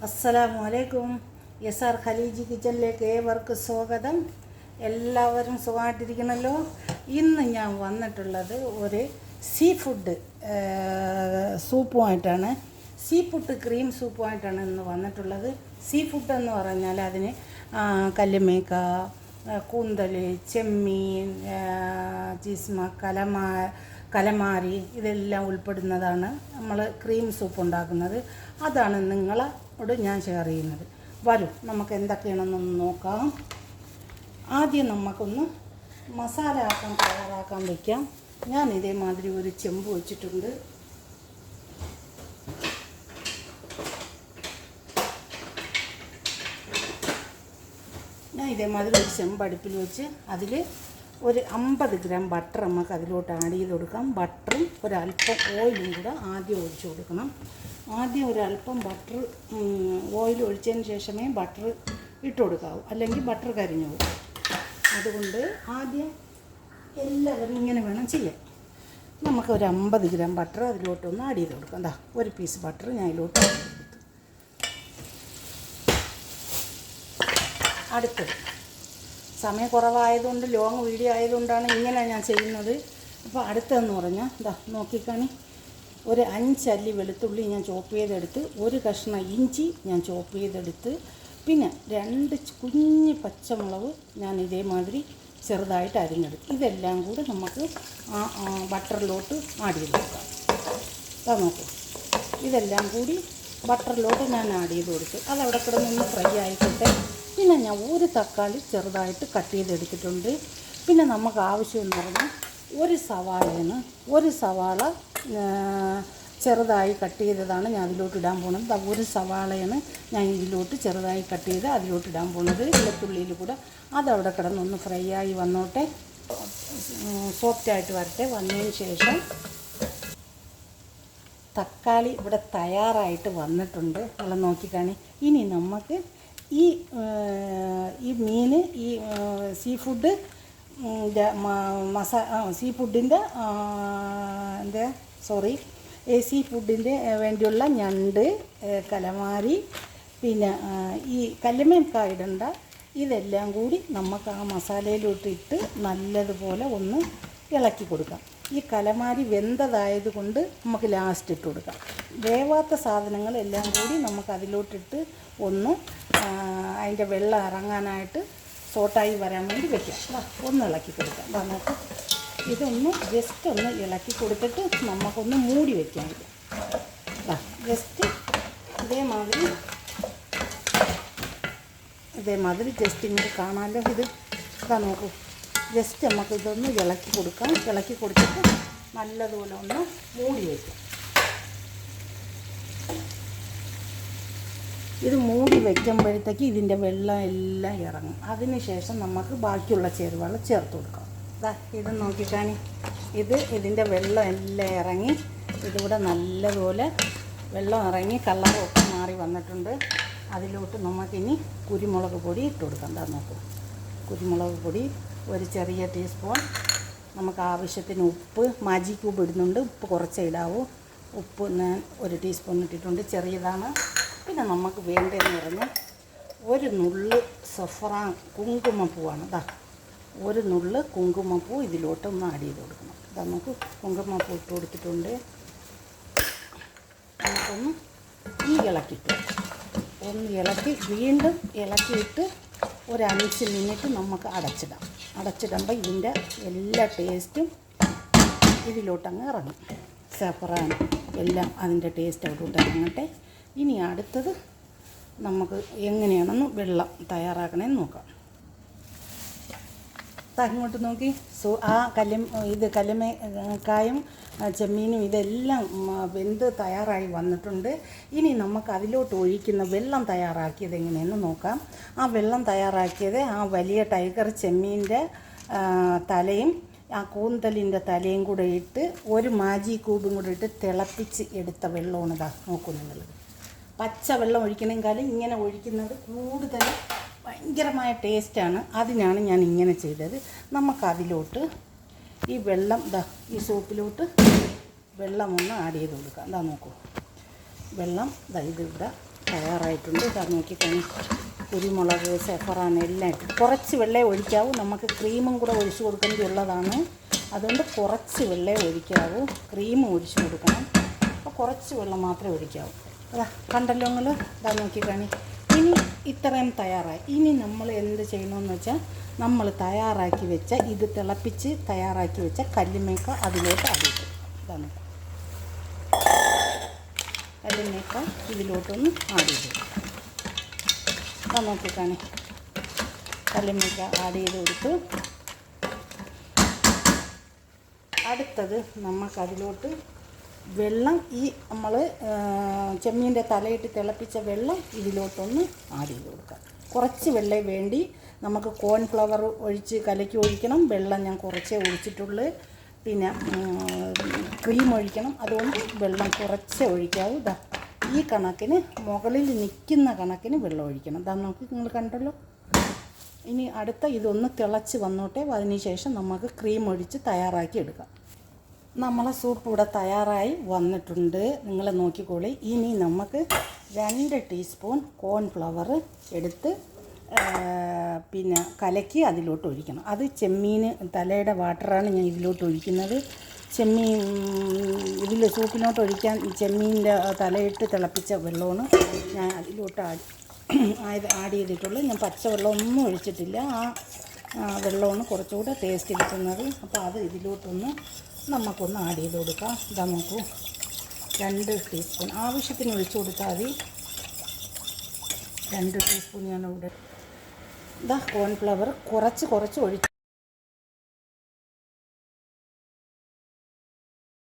അസ്സലാമു അലൈക്കും. എസ്.ആർ ഖലീജി കിച്ചണിലേക്ക് ഏവർക്ക് സ്വാഗതം. എല്ലാവരും സുഖമായിട്ടിരിക്കണമല്ലോ. ഇന്ന് ഞാൻ വന്നിട്ടുള്ളത് ഒരു സീ ഫുഡ് സൂപ്പുമായിട്ടാണ്. സീ ഫുഡ് ക്രീം സൂപ്പുമായിട്ടാണ് ഇന്ന് വന്നിട്ടുള്ളത്. സീ ഫുഡ് എന്ന് പറഞ്ഞാൽ അതിന് കല്ലുമേക്ക, കൂന്തൽ, ചെമ്മീൻ, ചീസ്മ, കലമാരി ഇതെല്ലാം ഉൾപ്പെടുന്നതാണ് നമ്മൾ ക്രീം സൂപ്പ് ഉണ്ടാക്കുന്നത്. അതാണ് നിങ്ങളോട് ഞാൻ ഷെയർ ചെയ്യുന്നത്. വരൂ, നമുക്ക് എന്തൊക്കെയാണെന്നൊന്ന് നോക്കാം. ആദ്യം നമുക്കൊന്ന് മസാല തയ്യാറാക്കാൻ വയ്ക്കാം. ഞാൻ ഇതേമാതിരി ഒരു ചെമ്പ് വെച്ചിട്ടുണ്ട്. ഞാൻ ഇതേമാതിരി ഒരു ചെമ്പ് അടുപ്പിൽ വെച്ച് അതിൽ ഒരു 50 ഗ്രാം ബട്ടർ നമുക്ക് അതിലോട്ട് ആഡ് ചെയ്ത് കൊടുക്കാം. ബട്ടറും ഒരല്പം ഓയിലും കൂടെ ആദ്യം ഒഴിച്ച് കൊടുക്കണം. ആദ്യം ഒരല്പം ബട്ടർ ഓയിൽ ഒഴിച്ചതിന് ശേഷമേ ബട്ടർ ഇട്ട് കൊടുക്കാവൂ, അല്ലെങ്കിൽ ബട്ടർ കരിഞ്ഞു പോകും. അതുകൊണ്ട് ആദ്യം എല്ലാവരും ഇങ്ങനെ വേണം ചെയ്യാൻ. നമുക്ക് ഒരു 50 ഗ്രാം ബട്ടർ അതിലോട്ടൊന്ന് ആഡ് ചെയ്ത് കൊടുക്കാം. എന്താ ഒരു പീസ് ബട്ടർ ഞാൻ അതിലോട്ട് ആഡ് ചെയ്ത് കൊടുത്തു. അടുത്തത് സമയം കുറവായതുകൊണ്ട് ലോങ് വീഡിയോ ആയതുകൊണ്ടാണ് ഇങ്ങനെ ഞാൻ ചെയ്യുന്നത്. അപ്പോൾ അടുത്തതെന്ന് പറഞ്ഞാൽ ഇതാ നോക്കിക്കാണി, ഒരു 5 അല്ലി വെളുത്തുള്ളി ഞാൻ ചോപ്പ് ചെയ്തെടുത്ത്, ഒരു കഷ്ണം ഇഞ്ചി ഞാൻ ചോപ്പ് ചെയ്തെടുത്ത്, പിന്നെ 2 കുഞ്ഞ് പച്ചമുളക് ഞാൻ ഇതേമാതിരി ചെറുതായിട്ട് അരിഞ്ഞെടുത്ത്. ഇതെല്ലാം കൂടി നമുക്ക് ബട്ടറിലോട്ട് ആഡ് ചെയ്ത് കൊടുക്കാം. അതാ നോക്കൂ, ഇതെല്ലാം കൂടി ബട്ടറിലോട്ട് ഞാൻ ആഡ് ചെയ്ത് കൊടുത്ത് അതവിടെ കിടന്നൊന്ന് ഫ്രൈ ആയിക്കോട്ടെ. പിന്നെ ഞാൻ ഒരു തക്കാളി ചെറുതായിട്ട് കട്ട് ചെയ്തെടുത്തിട്ടുണ്ട്. പിന്നെ നമുക്ക് ആവശ്യമെന്ന് പറഞ്ഞാൽ ഒരു സവാള ചെറുതായി കട്ട് ചെയ്തതാണ് ഞാൻ അതിലോട്ട് ഇടാൻ പോകുന്നത്. ഒരു സവാളയാണ് ഞാൻ ഇതിലോട്ട് ചെറുതായി കട്ട് ചെയ്ത് അതിലോട്ട് ഇടാൻ പോകുന്നത്. വെളുത്തുള്ളിയിൽ കൂടെ അതവിടെ കിടന്നൊന്ന് ഫ്രൈ ആയി വന്നോട്ടെ, സോഫ്റ്റായിട്ട് വരട്ടെ. വന്നതിന് ശേഷം തക്കാളി ഇവിടെ തയ്യാറായിട്ട് വന്നിട്ടുണ്ട്. വെള്ളം നോക്കിക്കാണി. ഇനി നമുക്ക് ഈ മീൻ, ഈ സീ ഫുഡ് സീ ഫുഡിൻ്റെ സീ ഫുഡിൻ്റെ വേണ്ടിയുള്ള ഞണ്ട്, കലമാരി, പിന്നെ ഈ കല്ലുമേക്ക ഇടണ്ട, ഇതെല്ലാം കൂടി നമുക്ക് ആ മസാലയിലോട്ടിട്ട് നല്ലതുപോലെ ഒന്ന് ഇളക്കി കൊടുക്കാം. ഈ കലമാരി വെന്തതായത് കൊണ്ട് നമുക്ക് ലാസ്റ്റ് ഇട്ട് കൊടുക്കാം. വേവാത്ത സാധനങ്ങളെല്ലാം കൂടി നമുക്ക് അതിലോട്ടിട്ട് ഒന്ന് അതിൻ്റെ വെള്ളം ഇറങ്ങാനായിട്ട് സോട്ടായി വരാൻ വേണ്ടി വെക്കാം. ഒന്ന് ഇളക്കി കൊടുക്കാം. നമുക്ക് ഇതൊന്ന് ജസ്റ്റ് ഒന്ന് ഇളക്കി കൊടുത്തിട്ട് നമുക്കൊന്ന് മൂടി വയ്ക്കാൻ പറ്റും. ജസ്റ്റ് ഇതേമാതിരി ജസ്റ്റ് ഇങ്ങനെ കാണാമല്ലോ. ഇതാ നോക്കൂ, ജസ്റ്റ് നമുക്ക് ഇതൊന്ന് ഇളക്കി കൊടുക്കാം. ഇളക്കി കൊടുത്തിട്ട് നല്ലതുപോലെ ഒന്ന് മൂടി വയ്ക്കാം. ഇത് മൂടി വയ്ക്കുമ്പോഴത്തേക്ക് ഇതിൻ്റെ വെള്ളം എല്ലാം ഇറങ്ങും. അതിന് ശേഷം നമുക്ക് ബാക്കിയുള്ള ചേരുവകൾ ചേർത്ത് കൊടുക്കാം. ഇത് നോക്കിക്കാണി, ഇതിൻ്റെ വെള്ളം എല്ലാം ഇറങ്ങി ഇതിവിടെ നല്ലതുപോലെ വെള്ളം ഇറങ്ങി കളറൊക്കെ മാറി വന്നിട്ടുണ്ട്. അതിലോട്ട് നമുക്കിനി കുരുമുളക് പൊടി ഇട്ട് കൊടുക്കാം. നോക്കും, കുരുമുളക് പൊടി ഒരു ചെറിയ ടീസ്പൂൺ, നമുക്ക് ആവശ്യത്തിന് ഉപ്പ്, മാജി ക്യൂബ് ഇടുന്നുണ്ട്, ഉപ്പ് കുറച്ചേ ഇടാവൂ. ഉപ്പ് ഞാൻ ഒരു ടീസ്പൂൺ ഇട്ടിട്ടുണ്ട്, ചെറിയതാണ്. പിന്നെ നമുക്ക് വേണ്ടതെന്ന് പറഞ്ഞാൽ ഒരു നുള്ള് സഫ്രാൻ കുങ്കുമപ്പൂവാണ്. ഒരു നുള്ള് കുങ്കുമപ്പൂ ഇതിലോട്ടൊന്ന് ആഡ് ചെയ്ത് കൊടുക്കണം. നമുക്ക് കുങ്കുമപ്പൂ ഇട്ട് കൊടുത്തിട്ടുണ്ട്. നമുക്കൊന്ന് ഇളക്കിയിട്ട് ഒന്ന് ഇളക്കി വീണ്ടും ഇളക്കിയിട്ട് ഒരു 5 മിനിറ്റ് നമുക്ക് അടച്ചിടുമ്പോൾ ഇതിൻ്റെ എല്ലാ ടേസ്റ്റും ഇതിലോട്ടങ്ങ് ഇറങ്ങും. സഫ്രാൻ എല്ലാം അതിൻ്റെ ടേസ്റ്റ് അവിടോട്ട് ഇറങ്ങട്ടെ. ഇനി അടുത്തത് നമുക്ക് എങ്ങനെയാണെന്ന് വെള്ളം തയ്യാറാക്കണമെന്ന് നോക്കാം. ഇങ്ങോട്ട് നോക്കി, കല്ലുമേക്കായും ചെമ്മീനും ഇതെല്ലാം വെന്ത് തയ്യാറായി വന്നിട്ടുണ്ട്. ഇനി നമുക്ക് അതിലോട്ട് ഒഴിക്കുന്ന വെള്ളം തയ്യാറാക്കിയത് എങ്ങനെയെന്ന് നോക്കാം. ആ വെള്ളം തയ്യാറാക്കിയത് ആ വലിയ ടൈഗർ ചെമ്മീൻ്റെ തലയും ആ കൂന്തലിൻ്റെ തലയും കൂടെ ഇട്ട് ഒരു മാജി ക്യൂബും കൂടെ ഇട്ട് തിളപ്പിച്ച് എടുത്ത വെള്ളമാണ്. നോക്കൂ നിങ്ങൾ, പച്ച വെള്ളം ഒഴിക്കണേക്കാളും ഇങ്ങനെ ഒഴിക്കുന്നത് കൂടുതൽ ഭയങ്കരമായ ടേസ്റ്റാണ്. അതിനാണ് ഞാൻ ഇങ്ങനെ ചെയ്തത്. നമുക്കതിലോട്ട് ഈ വെള്ളം ഈ സൂപ്പിലോട്ട് വെള്ളം ഒന്ന് ആഡ് ചെയ്ത് കൊടുക്കാം. നോക്കൂ, വെള്ളം ഇതിവിടെ തയ്യാറായിട്ടുണ്ട്. ഇതാ നോക്കിക്കഴിഞ്ഞ് കുരുമുളക്, സെഫറാൻ എല്ലാം ഇട്ട് കുറച്ച് വെള്ളമേ ഒഴിക്കാവൂ. നമുക്ക് ക്രീമും കൂടെ ഒഴിച്ച് കൊടുക്കേണ്ടിയുള്ളതാണ്. അതുകൊണ്ട് കുറച്ച് വെള്ളമേ ഒഴിക്കാവൂ. ക്രീം ഒഴിച്ച് കൊടുക്കണം. അപ്പോൾ കുറച്ച് വെള്ളം മാത്രമേ ഒഴിക്കാവൂ. അതാ കണ്ടല്ലോ നിങ്ങൾ. ഇതാ നോക്കിക്കഴിഞ്ഞ് ഇനി ഇത്രയും തയ്യാറായി. ഇനി നമ്മൾ എന്ത് ചെയ്യണമെന്ന് വെച്ചാൽ നമ്മൾ തയ്യാറാക്കി വെച്ച ഇത് തിളപ്പിച്ച് തയ്യാറാക്കി വെച്ച കല്ലുമേക്ക അതിലോട്ട് അടിയിട്ട് ഇതാണ് കല്ലുമേക്ക ഇതിലോട്ടൊന്ന് ആഡ് ചെയ്ത് ഇതാ നോക്കിക്കാണേ. കല്ലുമേക്ക ആഡ് ചെയ്ത് കൊടുത്തു. അടുത്തത് നമുക്കതിലോട്ട് വെള്ളം ഈ നമ്മൾ ചെമ്മീൻ്റെ തലയിട്ട് തിളപ്പിച്ച വെള്ളം ഇതിലോട്ടൊന്ന് ആഡ് ചെയ്ത് കൊടുക്കാം. കുറച്ച് വെള്ളം വേണ്ടി നമുക്ക് കോൺഫ്ലവർ ഒഴിച്ച് കലക്കി ഒഴിക്കണം. വെള്ളം ഞാൻ കുറച്ചേ ഒഴിച്ചിട്ടുള്ളൂ. പിന്നെ ക്രീം ഒഴിക്കണം. അതുകൊണ്ട് വെള്ളം കുറച്ചേ ഒഴിക്കാവൂ. ഇതാ ഈ കണക്കിന് മുകളിൽ നിൽക്കുന്ന കണക്കിന് വെള്ളം ഒഴിക്കണം. ഇതാ നോക്കി നിങ്ങൾ കണ്ടല്ലോ. ഇനി അടുത്ത ഇതൊന്ന് തിളച്ച് വന്നോട്ടെ. അതിനുശേഷം നമുക്ക് ക്രീം ഒഴിച്ച് തയ്യാറാക്കി എടുക്കാം. നമ്മളെ സൂപ്പ് ഇവിടെ തയ്യാറായി വന്നിട്ടുണ്ട്. നിങ്ങൾ നോക്കിക്കോളി. ഇനി നമുക്ക് 2 ടീസ്പൂൺ കോൺഫ്ലവർ എടുത്ത് പിന്നെ കലക്കി അതിലോട്ട് ഒഴിക്കണം. അത് ചെമ്മീൻ തലയുടെ വാട്ടറാണ് ഞാൻ ഇതിലോട്ട് ഒഴിക്കുന്നത്. ചെമ്മീൻ ഇതിൽ സൂപ്പിലോട്ട് ഒഴിക്കാൻ ചെമ്മീൻ്റെ തലയിട്ട് തിളപ്പിച്ച വെള്ളമാണ് ഞാൻ അതിലോട്ട് ആഡ് ചെയ്തിട്ടുള്ളൂ. ഞാൻ പച്ചവെള്ളമൊന്നും ഒഴിച്ചിട്ടില്ല. ആ വെള്ളമാണ് കുറച്ചുകൂടെ ടേസ്റ്റ് കിട്ടുന്നത്. അപ്പോൾ അത് ഇതിലോട്ടൊന്ന് നമുക്കൊന്ന് ആഡ് ചെയ്ത് കൊടുക്കാം. ഇതാ നോക്കൂ, 2 ടീസ്പൂൺ ആവശ്യത്തിന് ഒഴിച്ചു കൊടുത്താൽ മതി. 2 ടീസ്പൂൺ ഞാനിവിടെ ഇതാ കോൺഫ്ലവർ കുറച്ച്